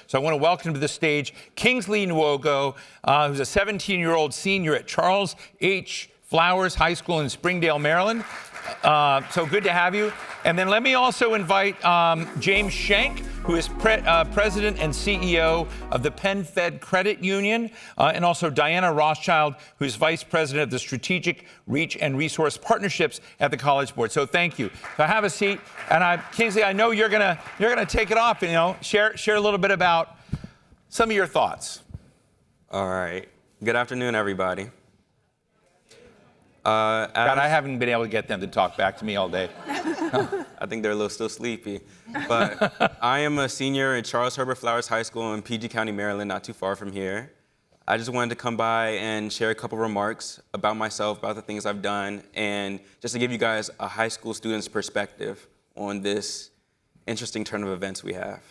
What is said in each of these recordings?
So I want to welcome to the stage Kingsley Nwugo, who's a 17-year-old senior at Charles H. Flowers High School in Springdale, Maryland. So good to have you. And then let me also invite James Schenck, who is president and CEO of the PenFed Credit Union, and also Diana Rothschild, who's vice president of the Strategic Reach and Resource Partnerships at the College Board. So thank you. So have a seat. And Kingsley, I know you're gonna take it off. Share a little bit about some of your thoughts. All right. Good afternoon, everybody. God, I haven't been able to get them to talk back to me all day. I think they're still sleepy. But I am a senior at Charles Herbert Flowers High School in PG County, Maryland, not too far from here. I just wanted to come by and share a couple remarks about myself, about the things I've done, and just to give you guys a high school student's perspective on this interesting turn of events we have.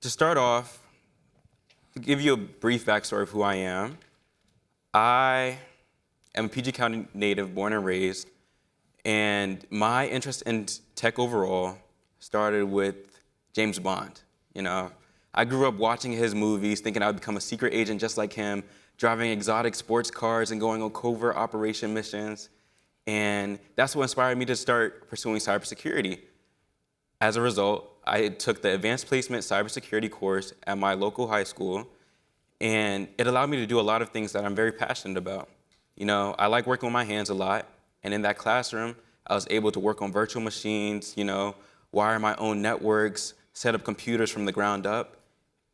To start off, to give you a brief backstory of who I am, I am a PG County native, born and raised, and my interest in tech overall started with James Bond. I grew up watching his movies, thinking I would become a secret agent just like him, driving exotic sports cars and going on covert operation missions. And that's what inspired me to start pursuing cybersecurity. As a result, I took the advanced placement cybersecurity course at my local high school, and it allowed me to do a lot of things that I'm very passionate about. I like working with my hands a lot, and in that classroom, I was able to work on virtual machines, wire my own networks, set up computers from the ground up,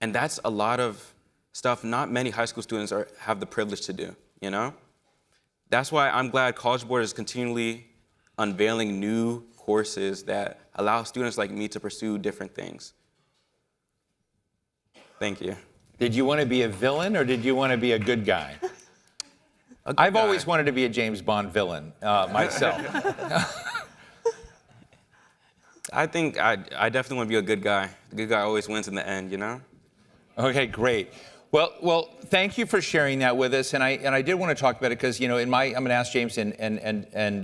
and that's a lot of stuff not many high school students have the privilege to do, That's why I'm glad College Board is continually unveiling new courses that allow students like me to pursue different things. Thank you. Did you want to be a villain or did you want to be a good guy? I've always wanted to be a James Bond villain myself. I think I definitely want to be a good guy. The good guy always wins in the end, Okay, great. Well, thank you for sharing that with us. And I did want to talk about it because, I'm going to ask James and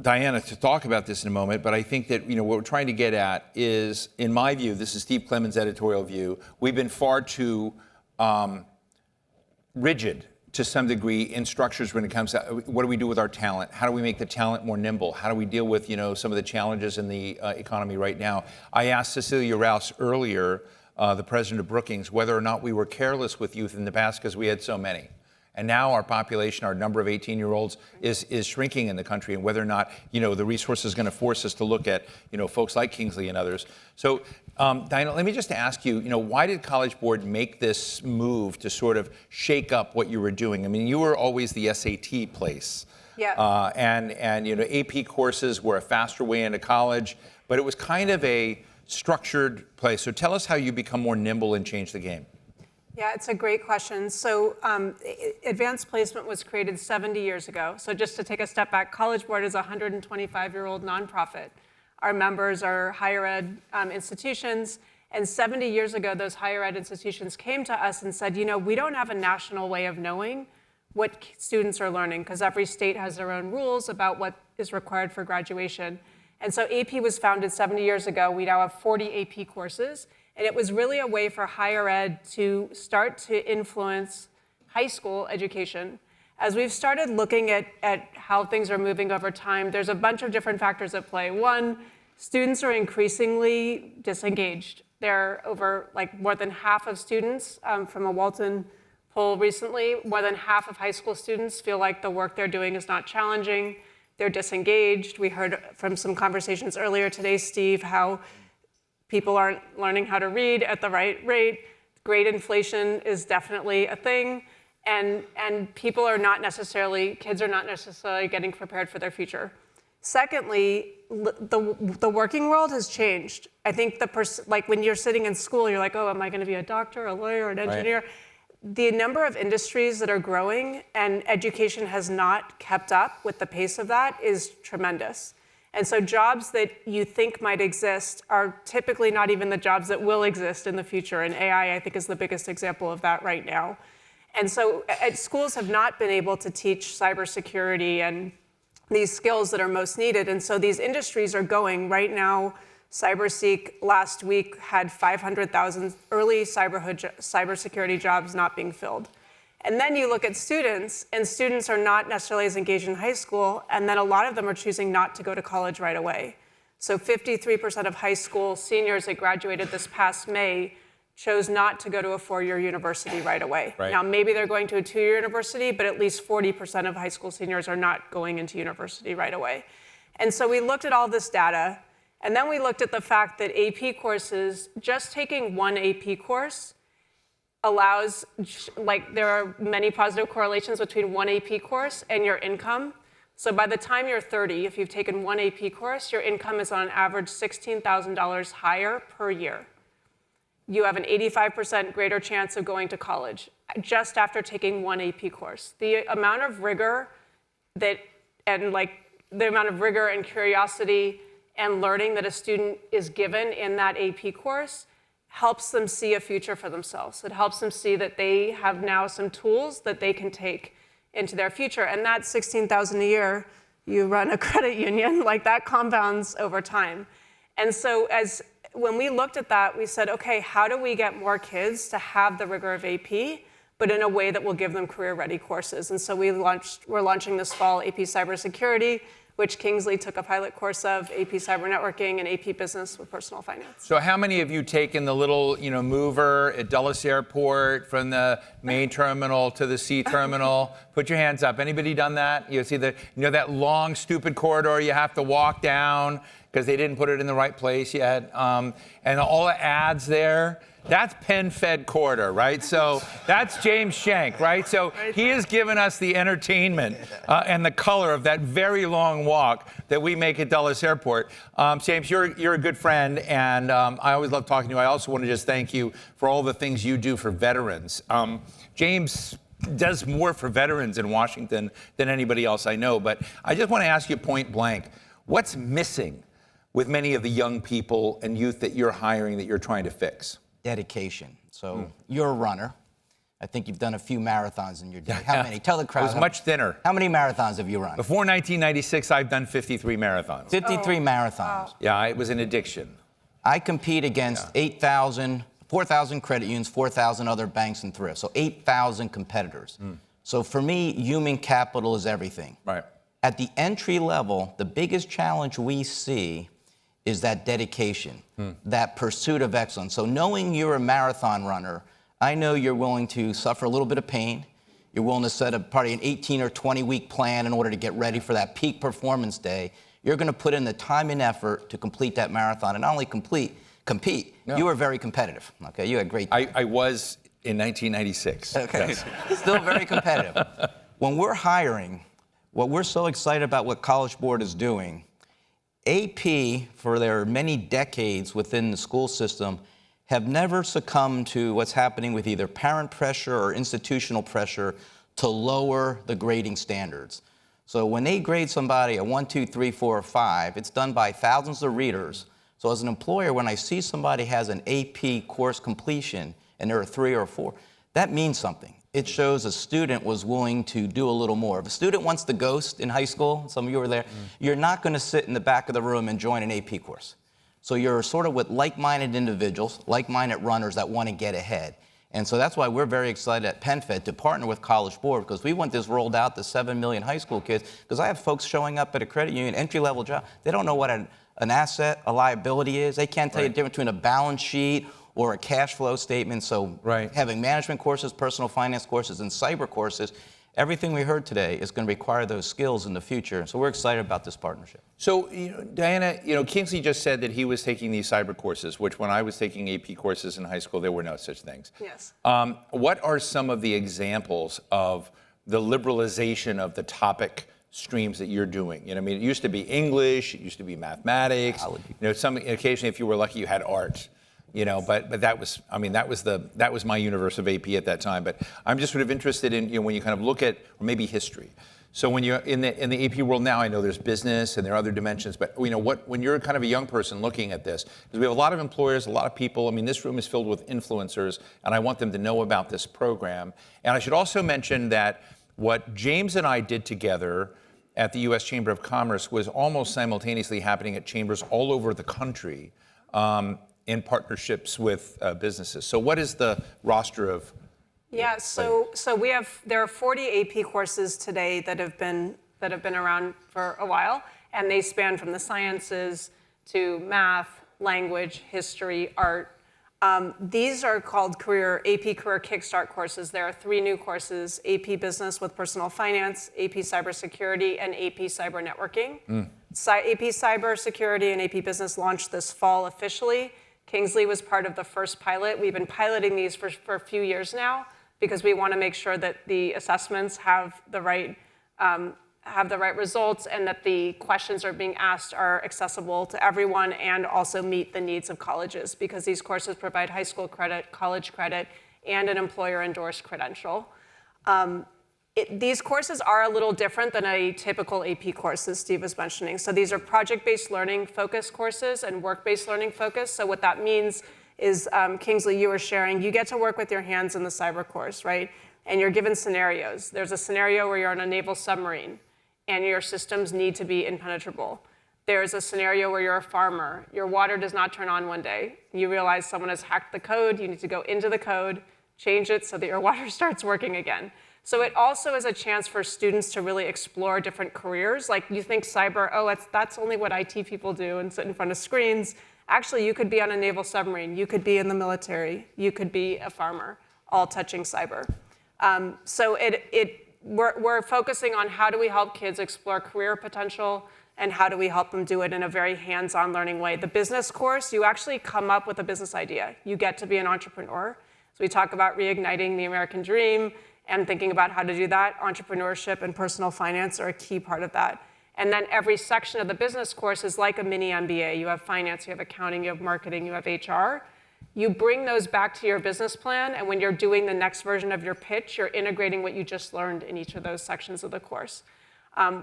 Diana to talk about this in a moment. But I think that, what we're trying to get at is, in my view, this is Steve Clemons' editorial view, we've been far too rigid to some degree in structures when it comes to what do we do with our talent? How do we make the talent more nimble? How do we deal with, some of the challenges in the economy right now? I asked Cecilia Rouse earlier, the president of Brookings, whether or not we were careless with youth in the past because we had so many. And now our population, our number of 18-year-olds is shrinking in the country, and whether or not, the resource is going to force us to look at, folks like Kingsley and others. So, Diana, let me just ask you, why did College Board make this move to sort of shake up what you were doing? I mean, you were always the SAT place. Yeah. And AP courses were a faster way into college, but it was kind of a structured place. So tell us how you become more nimble and change the game. Yeah, it's a great question. So advanced placement was created 70 years ago. So just to take a step back, College Board is a 125-year-old nonprofit. Our members are higher ed institutions. And 70 years ago, those higher ed institutions came to us and said, we don't have a national way of knowing what students are learning because every state has their own rules about what is required for graduation. And so AP was founded 70 years ago. We now have 40 AP courses. And it was really a way for higher ed to start to influence high school education. As we've started looking at how things are moving over time, there's a bunch of different factors at play. One, students are increasingly disengaged. They're over more than half of students from a Walton poll recently, more than half of high school students feel like the work they're doing is not challenging. They're disengaged. We heard from some conversations earlier today, Steve, how people aren't learning how to read at the right rate. Grade inflation is definitely a thing. And kids are not necessarily getting prepared for their future. Secondly, the working world has changed. I think when you're sitting in school, you're like, oh, am I going to be a doctor, a lawyer, an engineer? Right. The number of industries that are growing and education has not kept up with the pace of that is tremendous. And so jobs that you think might exist are typically not even the jobs that will exist in the future. And AI, I think, is the biggest example of that right now. And so schools have not been able to teach cybersecurity and these skills that are most needed. And so these industries are going right now. CyberSeek last week had 500,000 early cybersecurity jobs not being filled. And then you look at students, and students are not necessarily as engaged in high school, and then a lot of them are choosing not to go to college right away. So 53% of high school seniors that graduated this past May chose not to go to a 4-year university right away. Right. Now, maybe they're going to a 2-year university, but at least 40% of high school seniors are not going into university right away. And so we looked at all this data, and then we looked at the fact that AP courses, just taking one AP course allows, like, there are many positive correlations between one AP course and your income. So by the time you're 30, if you've taken one AP course, your income is on average $16,000 higher per year. You have an 85% greater chance of going to college just after taking one AP course. The amount of rigor the amount of rigor and curiosity and learning that a student is given in that AP course helps them see a future for themselves. It helps them see that they have now some tools that they can take into their future. And that $16,000 a year, you run a credit union, like that compounds over time. And so when we looked at that, we said, okay, how do we get more kids to have the rigor of AP, but in a way that will give them career-ready courses? And so we're launching this fall AP Cybersecurity, which Kingsley took a pilot course of, AP Cyber Networking, and AP Business with Personal Finance. So how many of you taken the little, mover at Dulles Airport from the main terminal to the C terminal? Put your hands up. Anybody done that? You see that long, stupid corridor you have to walk down because they didn't put it in the right place yet. And all the ads there, that's PenFed corridor, right? So that's James Schenck, right? So he has given us the entertainment and the color of that very long walk that we make at Dulles Airport. James, you're a good friend, and I always love talking to you. I also want to just thank you for all the things you do for veterans. James does more for veterans in Washington than anybody else I know, but I just want to ask you point blank, what's missing with many of the young people and youth that you're hiring that you're trying to fix? Dedication. So you're a runner. I think you've done a few marathons in your day. How many? Tell the crowd. I was much thinner. How many marathons have you run? Before 1996, I've done 53 marathons. 53 marathons. Wow. Yeah, it was an addiction. I compete against 4,000 credit unions, 4,000 other banks and thrifts. So 8,000 competitors. So for me, human capital is everything. Right. At the entry level, the biggest challenge we see is that dedication, that pursuit of excellence. So knowing you're a marathon runner, I know you're willing to suffer a little bit of pain. You're willing to set up probably an 18 or 20 week plan in order to get ready for that peak performance day. You're going to put in the time and effort to complete that marathon, and not only compete. No. You were very competitive. Okay, you had great. I was in 1996. Okay, yes. Still very competitive. When we're hiring, what we're so excited about what College Board is doing, AP, for their many decades within the school system, have never succumbed to what's happening with either parent pressure or institutional pressure to lower the grading standards. So when they grade somebody a 1, 2, 3, 4, or 5, it's done by thousands of readers. So as an employer, when I see somebody has an AP course completion and there are 3 or 4, that means something. It shows a student was willing to do a little more. If a student wants to ghost in high school, some of you were there, you're not going to sit in the back of the room and join an AP course. So you're sort of with like-minded individuals, like-minded runners that want to get ahead. And so that's why we're very excited at PenFed to partner with College Board, because we want this rolled out to 7 million high school kids, because I have folks showing up at a credit union, entry-level job, they don't know what an asset, a liability is. They can't tell you the difference between a balance sheet or a cash flow statement. So having management courses, personal finance courses, and cyber courses, everything we heard today is going to require those skills in the future. So we're excited about this partnership. So, Diana, Kingsley just said that he was taking these cyber courses, which when I was taking AP courses in high school, there were no such things. Yes. What are some of the examples of the liberalization of the topic streams that you're doing? It used to be English, it used to be mathematics. Occasionally, if you were lucky, you had art. But that was my universe of AP at that time. But I'm just sort of interested in when you kind of look at, or maybe history. So when you're in the AP world now, I know there's business and there are other dimensions. But when you're kind of a young person looking at this, because we have a lot of employers, a lot of people. This room is filled with influencers, and I want them to know about this program. And I should also mention that what James and I did together at the U.S. Chamber of Commerce was almost simultaneously happening at chambers all over the country in partnerships with businesses. So what is the roster of? Yeah, so there are 40 AP courses today that have been around for a while, and they span from the sciences to math, language, history, art. These are called AP Career Kickstart courses. There are 3 new courses: AP Business with Personal Finance, AP Cybersecurity, and AP Cyber Networking. AP Cybersecurity and AP Business launched this fall officially. Kingsley was part of the first pilot. We've been piloting these for a few years now because we want to make sure that the assessments have the right results and that the questions are being asked are accessible to everyone and also meet the needs of colleges, because these courses provide high school credit, college credit, and an employer-endorsed credential. These courses are a little different than a typical AP course, as Steve was mentioning. So these are project-based learning focused courses and work-based learning focused. So what that means is, Kingsley, you were sharing, you get to work with your hands in the cyber course, right? And you're given scenarios. There's a scenario where you're on a naval submarine and your systems need to be impenetrable. There's a scenario where you're a farmer. Your water does not turn on one day. You realize someone has hacked the code. You need to go into the code, change it so that your water starts working again. So it also is a chance for students to really explore different careers. Like, you think cyber, oh, that's only what IT people do and sit in front of screens. Actually, you could be on a naval submarine. You could be in the military. You could be a farmer, all touching cyber. So we're focusing on how do we help kids explore career potential and how do we help them do it in a very hands-on learning way. The business course, you actually come up with a business idea. You get to be an entrepreneur. So we talk about reigniting the American dream and thinking about how to do that. Entrepreneurship and personal finance are a key part of that. And then every section of the business course is like a mini MBA. You have finance, you have accounting, you have marketing, you have HR. You bring those back to your business plan, and when you're doing the next version of your pitch, you're integrating what you just learned in each of those sections of the course.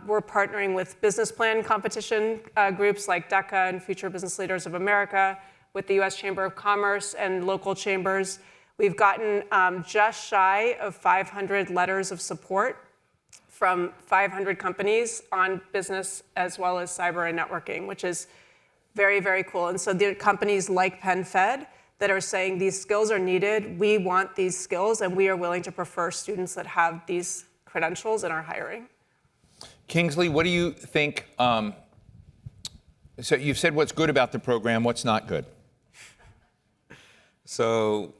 We're partnering with business plan competition groups like DECA and Future Business Leaders of America, with the US Chamber of Commerce and local chambers. We've gotten just shy of 500 letters of support from 500 companies on business as well as cyber and networking, which is very, very cool. And so there are companies like PenFed that are saying these skills are needed, we want these skills, and we are willing to prefer students that have these credentials in our hiring. Kingsley, what do you think? So you've said what's good about the program, what's not good? So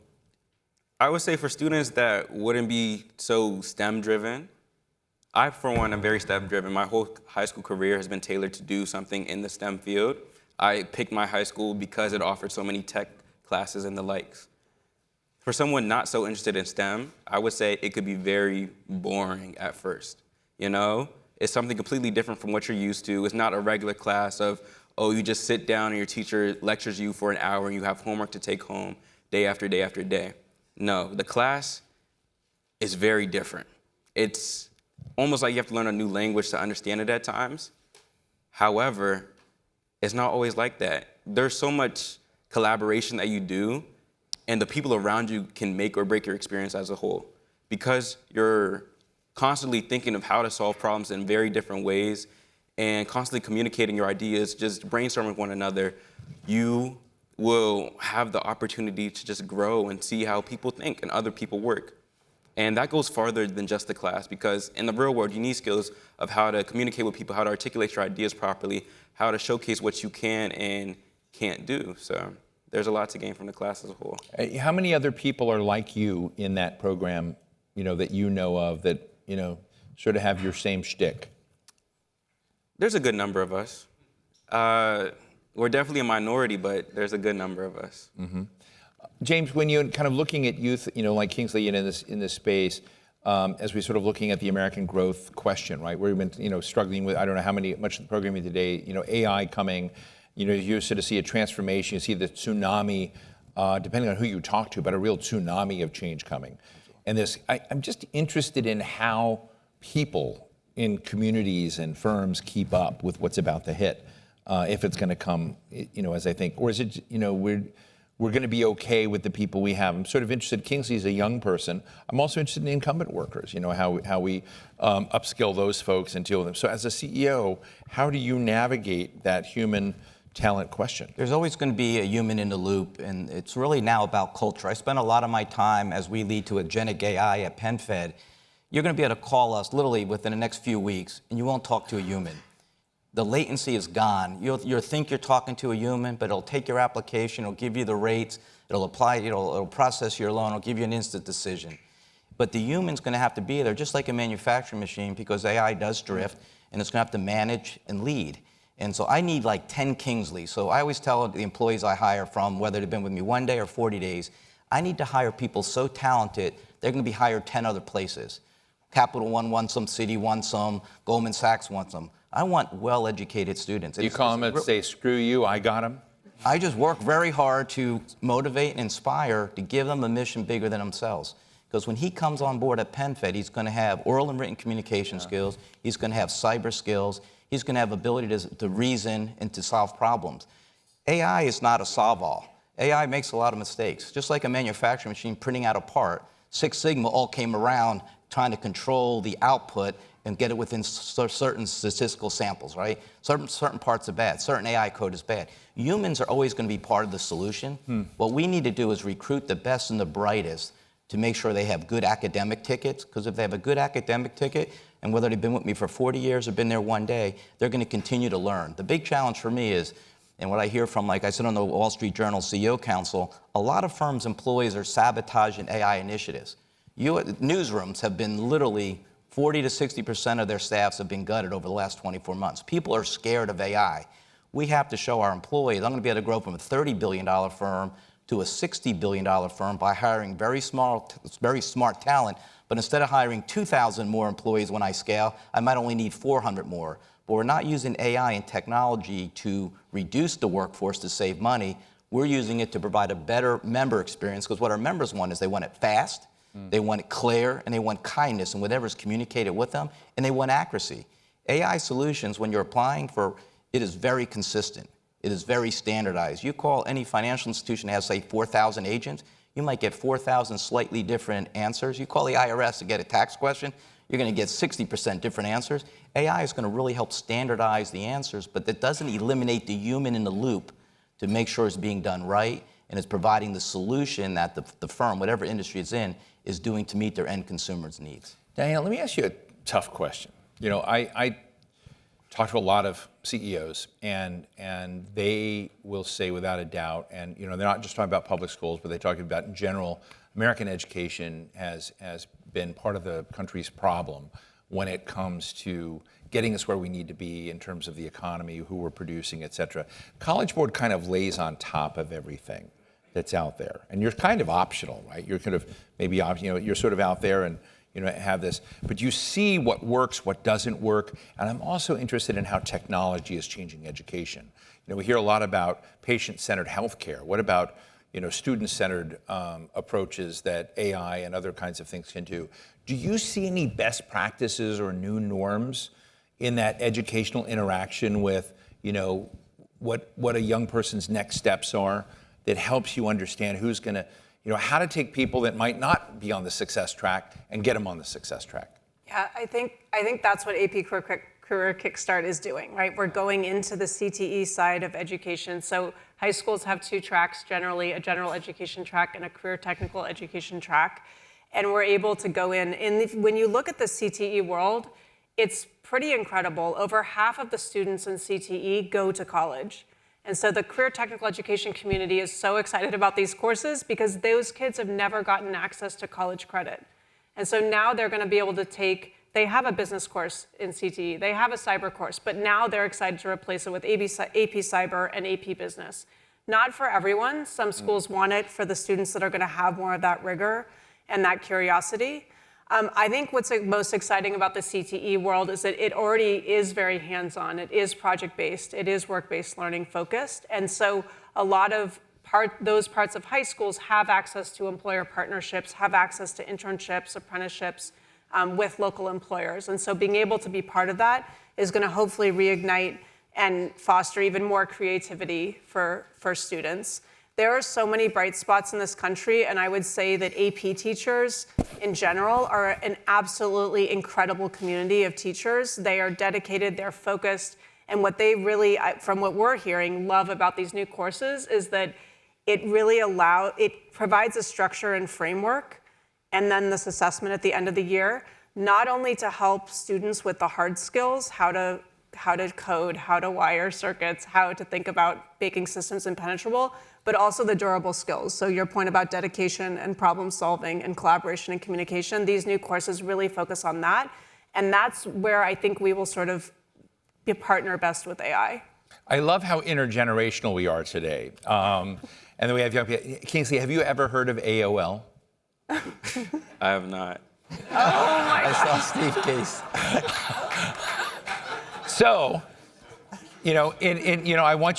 I would say for students that wouldn't be so STEM-driven, I, for one, am very STEM-driven. My whole high school career has been tailored to do something in the STEM field. I picked my high school because it offered so many tech classes and the likes. For someone not so interested in STEM, I would say it could be very boring at first. You know, it's something completely different from what you're used to. It's not a regular class of, oh, you just sit down and your teacher lectures you for an hour and you have homework to take home day after day after day. No, the class is very different. It's almost like you have to learn a new language to understand it at times. However, it's not always like that. There's so much collaboration that you do, and the people around you can make or break your experience as a whole. Because you're constantly thinking of how to solve problems in very different ways and constantly communicating your ideas, just brainstorming with one another, you will have the opportunity to just grow and see how people think and other people work. And that goes farther than just the class, because in the real world, you need skills of how to communicate with people, how to articulate your ideas properly, how to showcase what you can and can't do. So there's a lot to gain from the class as a whole. How many other people are like you in that program, that you know of that, sort of have your same shtick? There's a good number of us. We're definitely a minority, but there's a good number of us. Mm-hmm. James, when you're kind of looking at youth, like Kingsley in this space, as we're sort of looking at the American growth question, right? We've been, struggling with, I don't know much of the programming today, AI coming, you sort of see a transformation, you see the tsunami, depending on who you talk to, but a real tsunami of change coming. And I'm just interested in how people in communities and firms keep up with what's about to hit, if it's going to come, as I think, or is it, we're going to be okay with the people we have. I'm sort of interested, Kingsley's a young person. I'm also interested in incumbent workers, how we upskill those folks and deal with them. So as a CEO, how do you navigate that human talent question? There's always going to be a human in the loop, and it's really now about culture. I spend a lot of my time as we lead to agentic AI at PenFed. You're going to be able to call us literally within the next few weeks, and you won't talk to a human. The latency is gone. You'll think you're talking to a human, but it'll take your application, it'll give you the rates, it'll process your loan, it'll give you an instant decision. But the human's going to have to be there, just like a manufacturing machine, because AI does drift, and it's going to have to manage and lead. And so I need like 10 Kingsley. So I always tell the employees I hire from, whether they've been with me 1 day or 40 days, I need to hire people so talented, they're going to be hired 10 other places. Capital One wants them, Citi wants them, Goldman Sachs wants them. I want well-educated students. You call them and say, screw you, I got them? I just work very hard to motivate and inspire, to give them a mission bigger than themselves. Because when he comes on board at PenFed, he's going to have oral and written communication skills, he's going to have cyber skills, he's going to have ability to reason and to solve problems. AI is not a solve-all. AI makes a lot of mistakes. Just like a manufacturing machine printing out a part, Six Sigma all came around trying to control the output and get it within certain statistical samples, right? Certain parts are bad, certain AI code is bad. Humans are always going to be part of the solution. What we need to do is recruit the best and the brightest to make sure they have good academic tickets, because if they have a good academic ticket, and whether they've been with me for 40 years or been there 1 day, they're going to continue to learn. The big challenge for me is, and what I hear from, like I said on the Wall Street Journal CEO Council, a lot of firms' employees are sabotaging AI initiatives. Newsrooms have been literally 40 to 60% of their staffs have been gutted over the last 24 months. People are scared of AI. We have to show our employees, I'm going to be able to grow from a $30 billion firm to a $60 billion firm by hiring very smart talent. But instead of hiring 2,000 more employees when I scale, I might only need 400 more. But we're not using AI and technology to reduce the workforce to save money. We're using it to provide a better member experience, because what our members want is they want it fast, they want it clear, and they want kindness in whatever's communicated with them, and they want accuracy. AI solutions, when you're applying for, it is very consistent. It is very standardized. You call any financial institution that has, say, 4,000 agents, you might get 4,000 slightly different answers. You call the IRS to get a tax question, you're going to get 60% different answers. AI is going to really help standardize the answers, but that doesn't eliminate the human in the loop to make sure it's being done right and is providing the solution that the firm, whatever industry it's in, is doing to meet their end consumers' needs. Diane, let me ask you a tough question. I talk to a lot of CEOs, and they will say without a doubt, and they're not just talking about public schools, but they talk about in general, American education has been part of the country's problem when it comes to getting us where we need to be in terms of the economy, who we're producing, et cetera. College Board kind of lays on top of everything that's out there, and you're kind of optional, right? You're kind of maybe you're sort of out there and have this, but you see what works, what doesn't work, and I'm also interested in how technology is changing education. We hear a lot about patient-centered healthcare. What about student-centered approaches that AI and other kinds of things can do? Do you see any best practices or new norms in that educational interaction with what a young person's next steps are that helps you understand who's going to how to take people that might not be on the success track and get them on the success track? Yeah, I think that's what AP Career Kickstart is doing, right? We're going into the CTE side of education. So high schools have 2 tracks, generally a general education track and a career technical education track. And we're able to go in. And when you look at the CTE world, it's pretty incredible. Over half of the students in CTE go to college. And so the career technical education community is so excited about these courses because those kids have never gotten access to college credit. And so now they're going to be able to they have a business course in CTE, they have a cyber course, but now they're excited to replace it with AP Cyber and AP Business. Not for everyone. Some schools want it for the students that are going to have more of that rigor and that curiosity. I think what's most exciting about the CTE world is that it already is very hands-on. It is project-based. It is work-based learning focused. And so a lot of those parts of high schools have access to employer partnerships, have access to internships, apprenticeships with local employers. And so being able to be part of that is going to hopefully reignite and foster even more creativity for students. There are so many bright spots in this country, and I would say that AP teachers in general are an absolutely incredible community of teachers. They are dedicated, they're focused, and what they really, from what we're hearing, love about these new courses is that it provides a structure and framework, and then this assessment at the end of the year, not only to help students with the hard skills, how to code, how to wire circuits, how to think about making systems impenetrable, but also the durable skills. So your point about dedication and problem solving and collaboration and communication, these new courses really focus on that. And that's where I think we will sort of partner best with AI. I love how intergenerational we are today. And then we have young people. Kingsley, have you ever heard of AOL? I have not. I saw Steve Case. So, I want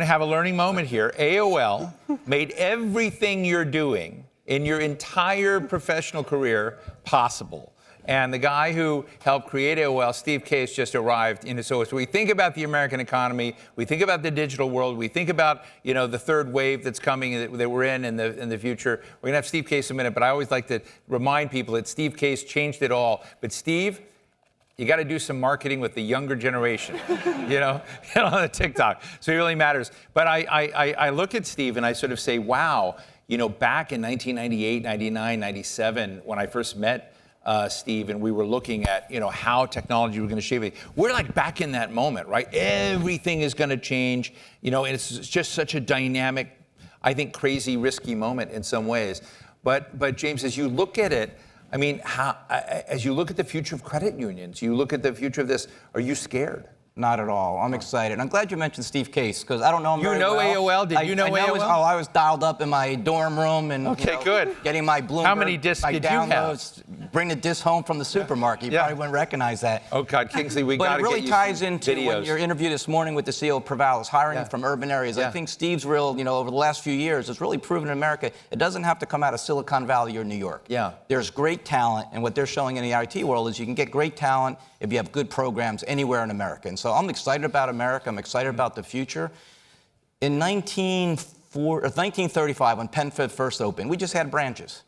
to have a learning moment here. AOL made everything you're doing in your entire professional career possible. And the guy who helped create AOL, Steve Case, just arrived. So as we think about the American economy, we think about the digital world, we think about the third wave that's coming that we're in the future. We're gonna have Steve Case in a minute, but I always like to remind people that Steve Case changed it all. But Steve, you got to do some marketing with the younger generation, on the TikTok. So it really matters. But I look at Steve and I sort of say, wow, back in 1998, 99, 97, when I first met Steve, and we were looking at how technology was going to shape it. We're like back in that moment, right? Everything is going to change, and it's just such a dynamic, I think, crazy, risky moment in some ways. But James, as you look at it, I mean, as you look at the future of credit unions, you look at the future of this, are you scared? Not at all. I'm excited. I'm glad you mentioned Steve Case, because I don't know him very well. You know AOL? Did you know AOL? I was dialed up in my dorm room and good. Getting my Bloomberg. How many discs did you have? Bring the disc home from the supermarket. You probably wouldn't recognize that. Oh, God, Kingsley, we got to get you But it really ties into videos. your interview this morning with the CEO of Provalis, hiring from urban areas. I think Steve's over the last few years, has really proven in America, it doesn't have to come out of Silicon Valley or New York. Yeah. There's great talent, and what they're showing in the IT world is you can get great talent if you have good programs anywhere in America. And so I'm excited about America. I'm excited about the future. In 1935, when PenFed first opened, we just had branches.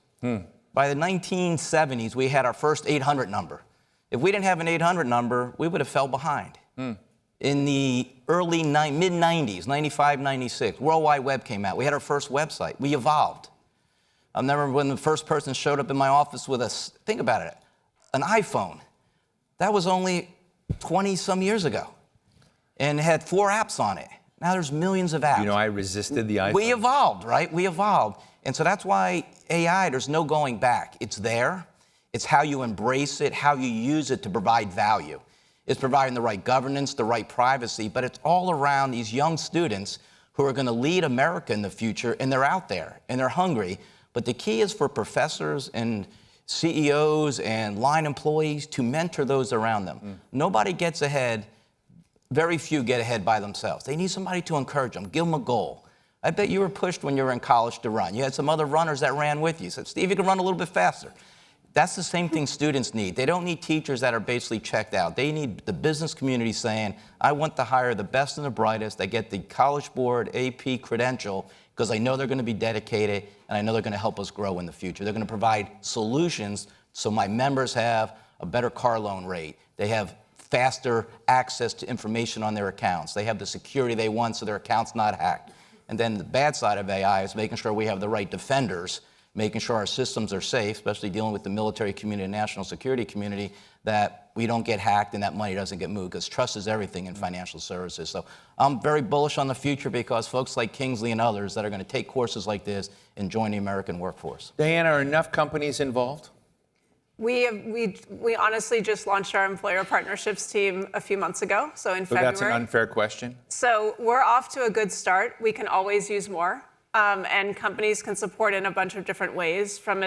By the 1970s, we had our first 800 number. If we didn't have an 800 number, we would have fell behind. In the mid-90s, 95, 96, World Wide Web came out. We had our first website. We evolved. I remember when the first person showed up in my office with think about it, an iPhone. That was only 20-some years ago. And it had 4 apps on it. Now there's millions of apps. I resisted the iPhone. We evolved, right? We evolved. And so that's why AI, there's no going back. It's there. It's how you embrace it, how you use it to provide value. It's providing the right governance, the right privacy, but it's all around these young students who are going to lead America in the future, and they're out there, and they're hungry. But the key is for professors and CEOs and line employees to mentor those around them. Nobody gets ahead. Very few get ahead by themselves. They need somebody to encourage them, give them a goal. I bet you were pushed when you were in college to run. You had some other runners that ran with you. Said, Steve, you can run a little bit faster. That's the same thing students need. They don't need teachers that are basically checked out. They need the business community saying, I want to hire the best and the brightest. They get the College Board AP credential because I know they're going to be dedicated and I know they're going to help us grow in the future. They're going to provide solutions so my members have a better car loan rate. They have faster access to information on their accounts. They have the security they want so their account's not hacked. And then the bad side of AI is making sure we have the right defenders, making sure our systems are safe, especially dealing with the military community and national security community, that we don't get hacked and that money doesn't get moved, because trust is everything in financial services. So I'm very bullish on the future because folks like Kingsley and others that are going to take courses like this and join the American workforce. Diana, are enough companies involved? We honestly just launched our employer partnerships team a few months ago, so in February. That's an unfair question. So we're off to a good start. We can always use more, and companies can support in a bunch of different ways, from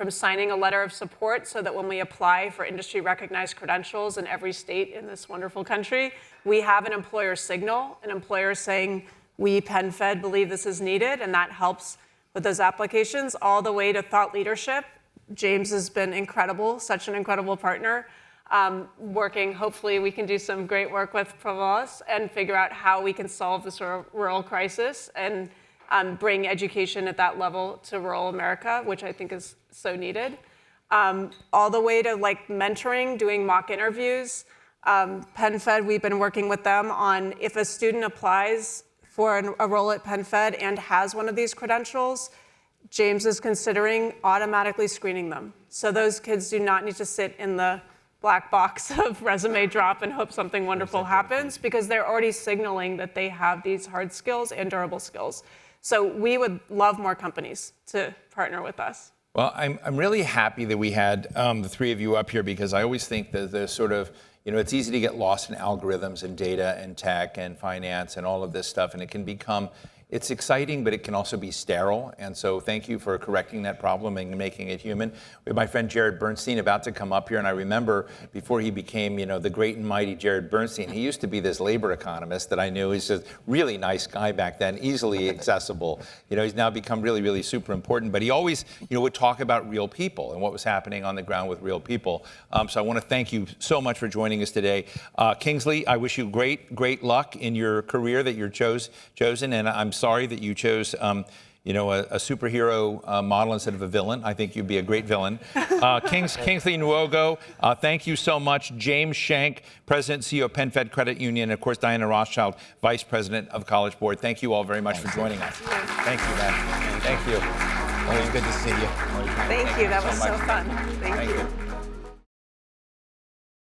signing a letter of support so that when we apply for industry-recognized credentials in every state in this wonderful country, we have an employer signal, an employer saying, we, PenFed, believe this is needed, and that helps with those applications, all the way to thought leadership. James has been incredible, such an incredible partner. Working, hopefully we can do some great work with Provalis and figure out how we can solve this rural crisis and bring education at that level to rural America, which I think is so needed. All the way to like mentoring, doing mock interviews. PenFed, we've been working with them on if a student applies for a role at PenFed and has one of these credentials, James is considering automatically screening them. So those kids do not need to sit in the black box of resume drop and hope something wonderful happens, because they're already signaling that they have these hard skills and durable skills. So we would love more companies to partner with us. Well, I'm really happy that we had the three of you up here, because I always think that the sort of, it's easy to get lost in algorithms and data and tech and finance and all of this stuff, and it can become, it's exciting, but it can also be sterile. And so thank you for correcting that problem and making it human. We have my friend Jared Bernstein about to come up here, and I remember before he became, the great and mighty Jared Bernstein, he used to be this labor economist that I knew. He's a really nice guy back then, easily accessible. He's now become really, really super important, but he always, would talk about real people and what was happening on the ground with real people. So I want to thank you so much for joining us today. Kingsley, I wish you great luck in your career that you're chosen, and I'm sorry that you chose a superhero model instead of a villain. I think you'd be a great villain. Kingsley Nwugo, thank you so much. James Schenck, President and CEO of PenFed Credit Union, and of course Diana Rothschild, Vice President of College Board. Thank you all very much for joining us. Thank you, man. Thank you. Always good to see you. Thank you. That was so fun. Thank you.